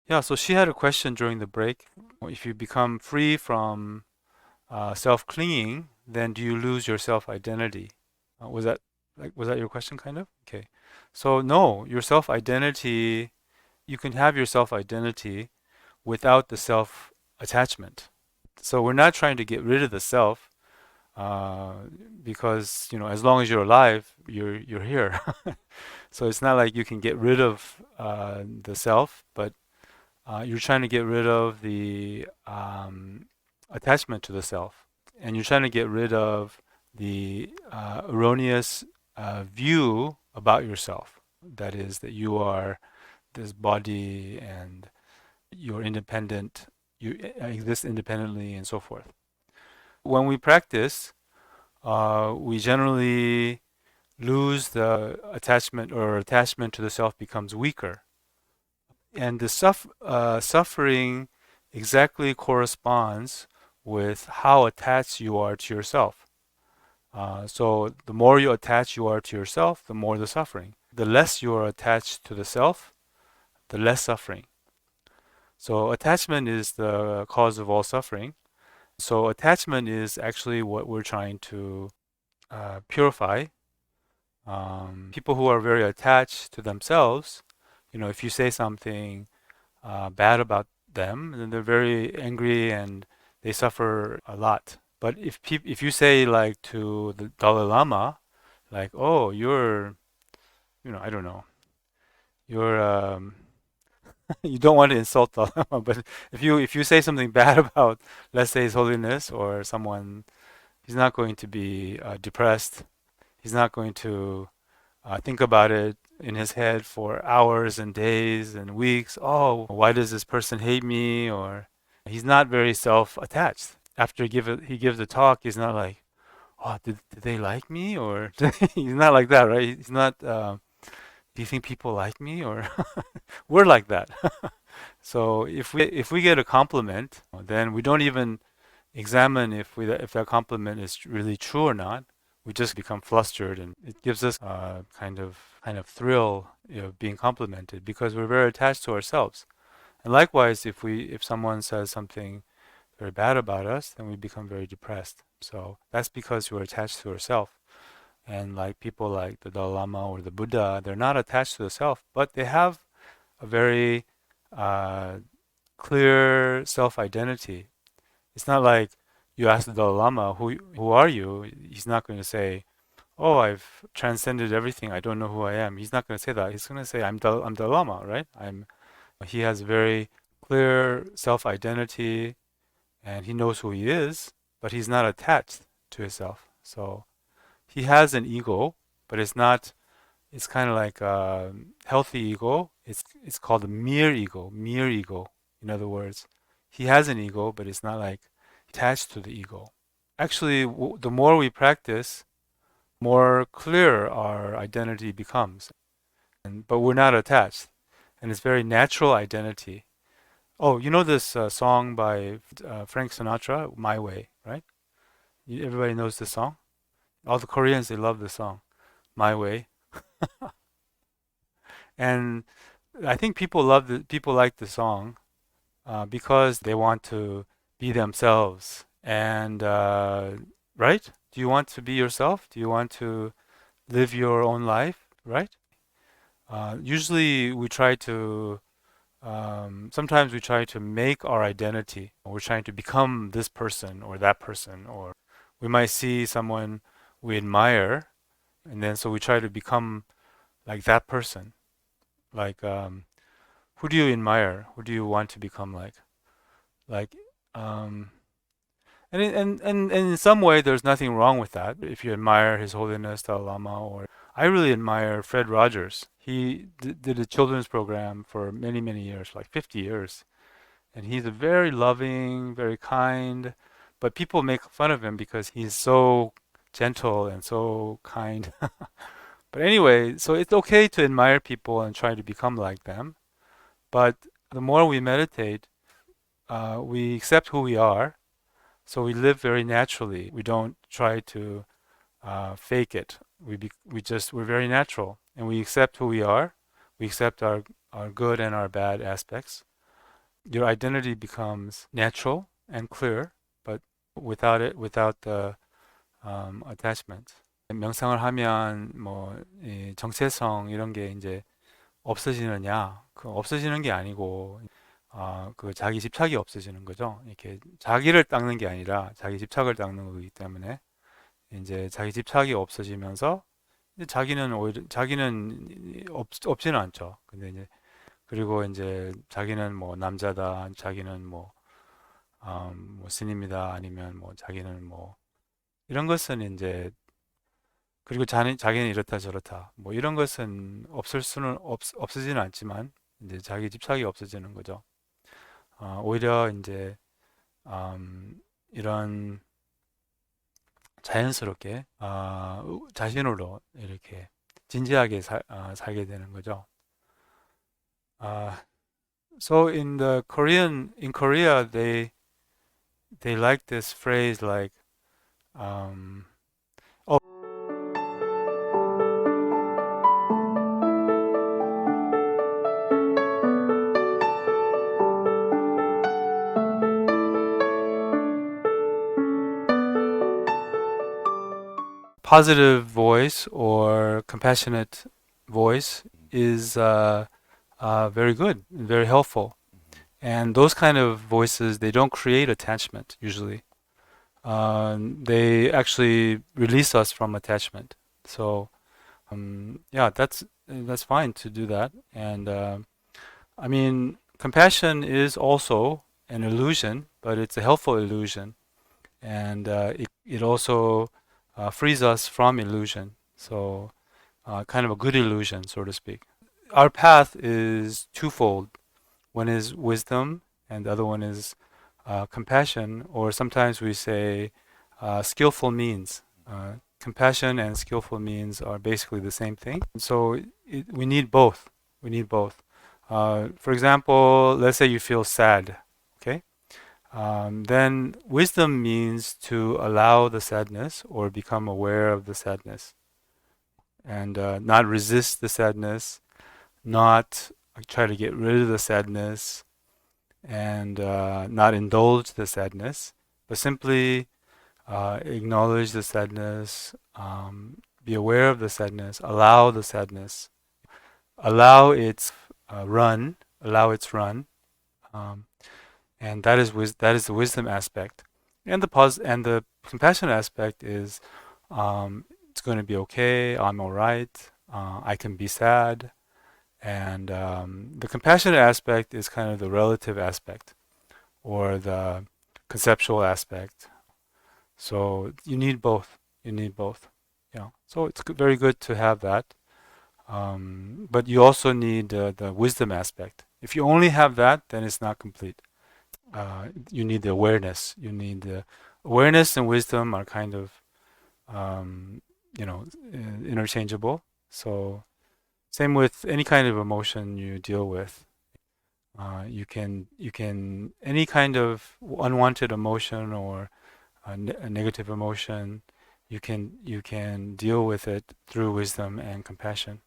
Yeah, so she had a question during the break. If you become free from self-clinging, then do you lose your self-identity? Was that your question, kind of? Okay. So no, your self-identity, you can have your self-identity without the self-attachment. So we're not trying to get rid of the self, uh, because as long as you're alive, you're here. So it's not like you can get rid of the self, but you're trying to get rid of the attachment to the self, and you're trying to get rid of the erroneous view about yourself. That is, that you are this body and you're independent, you exist independently, and so forth. When we practice, we generally lose the attachment, or attachment to the self becomes weaker. And the suffering exactly corresponds with how attached you are to yourself. So the more you attach you are to yourself, the more the suffering. The less you are attached to the self, the less suffering. So attachment is the cause of all suffering. So attachment is actually what we're trying to purify. People who are very attached to themselves, if you say something bad about them, then they're very angry and they suffer a lot. But if you say, like, to the Dalai Lama, like, oh, you're, I don't know, you're you don't want to insult Dalai Lama, but if you say something bad about, let's say, His Holiness or someone, he's not going to be depressed. He's not going to think about it in his head for hours and days and weeks. Oh, why does this person hate me? Or he's not very self-attached. After he gives a talk, he's not like, oh, did they like me? Or he's not like that, right? He's not. Do you think people like me? Or we're like that. So if we get a compliment, then we don't even examine if that compliment is really true or not. We just become flustered, and it gives us a kind of thrill, being complimented, because we're very attached to ourselves. And likewise, if someone says something very bad about us, then we become very depressed. So that's because we're attached to ourselves. And like people like the Dalai Lama or the Buddha, they're not attached to the self, but they have a very uh, clear self-identity. It's not like you ask the Dalai Lama, who are you? He's not going to say, oh, I've transcended everything. I don't know who I am. He's not going to say that. He's going to say, I'm Dalai Lama, right? He has very clear self-identity, and he knows who he is, but he's not attached to himself. So he has an ego, but it's not. It's kind of like a healthy ego. It's called a mere ego. Mere ego. In other words, he has an ego, but it's not like attached to the ego. Actually, the more we practice, more clear our identity becomes. But we're not attached, and it's very natural identity. Oh, you know this song by Frank Sinatra, "My Way," right? Everybody knows this song. All the Koreans, they love the song, "My Way," and I think people like the song because they want to be themselves. And right? Do you want to be yourself? Do you want to live your own life? Right? Usually, sometimes we try to make our identity. We're trying to become this person or that person, or we might see someone we admire, and then so we try to become like that person. Like, who do you admire? Who do you want to become like? Like, um, and in some way, there's nothing wrong with that. If you admire His Holiness Dalai Lama, or I really admire Fred Rogers. He did a children's program for many, many years, like 50 years. And he's a very loving, very kind, but people make fun of him because he's so gentle and so kind. But anyway, so it's okay to admire people and try to become like them. But the more we meditate, we accept who we are. So we live very naturally. We don't try to fake it. We're very natural, and we accept who we are. We accept our good and our bad aspects. your identity becomes natural and clear, but without the attachment. 명상을 하면 뭐 이 정체성 이런 게 이제 없어지느냐? 그 없어지는 게 아니고 그 자기 집착이 없어지는 거죠. 이렇게 자기를 닦는 게 아니라 자기 집착을 닦는 거기 때문에 이제 자기 집착이 없어지면서 이제 자기는 오히려 자기는 없지는 않죠. 근데 이제 그리고 이제 자기는 뭐 남자다, 자기는 뭐 스님이다, 아니면 뭐 자기는 뭐 이런 것은 이제 그리고 자기는 이렇다 저렇다 뭐 이런 것은 없어지는 않지만 이제 자기 집착이 없어지는 거죠. 오히려 이제 이런 자연스럽게 자신으로 이렇게 진지하게 살게 되는 거죠. So in Korea, they like this phrase like, oh, positive voice or compassionate voice is very good, very helpful. And those kind of voices, they don't create attachment usually. They actually release us from attachment. So yeah, that's fine to do that. And I mean, compassion is also an illusion, but it's a helpful illusion, and it also frees us from illusion. So kind of a good illusion, so to speak. Our path is twofold. One is wisdom, and the other one is compassion, or sometimes we say skillful means. Compassion and skillful means are basically the same thing. So we need both. We need both. For example, let's say you feel sad, okay? Then wisdom means to allow the sadness or become aware of the sadness and not resist the sadness, not try to get rid of the sadness, and not indulge the sadness, but simply acknowledge the sadness, be aware of the sadness, allow the sadness, allow its allow its run, and that is the wisdom aspect, and the compassion aspect is it's going to be okay. I'm all right. I can be sad, and the compassionate aspect is kind of the relative aspect or the conceptual aspect. So you need both. You need both. Yeah. So it's very good to have that. But you also need the wisdom aspect. If you only have that, then it's not complete. You need the awareness. You need the awareness and wisdom are kind of, interchangeable. So same with any kind of emotion you deal with. You can any kind of unwanted emotion or a negative emotion, you can deal with it through wisdom and compassion.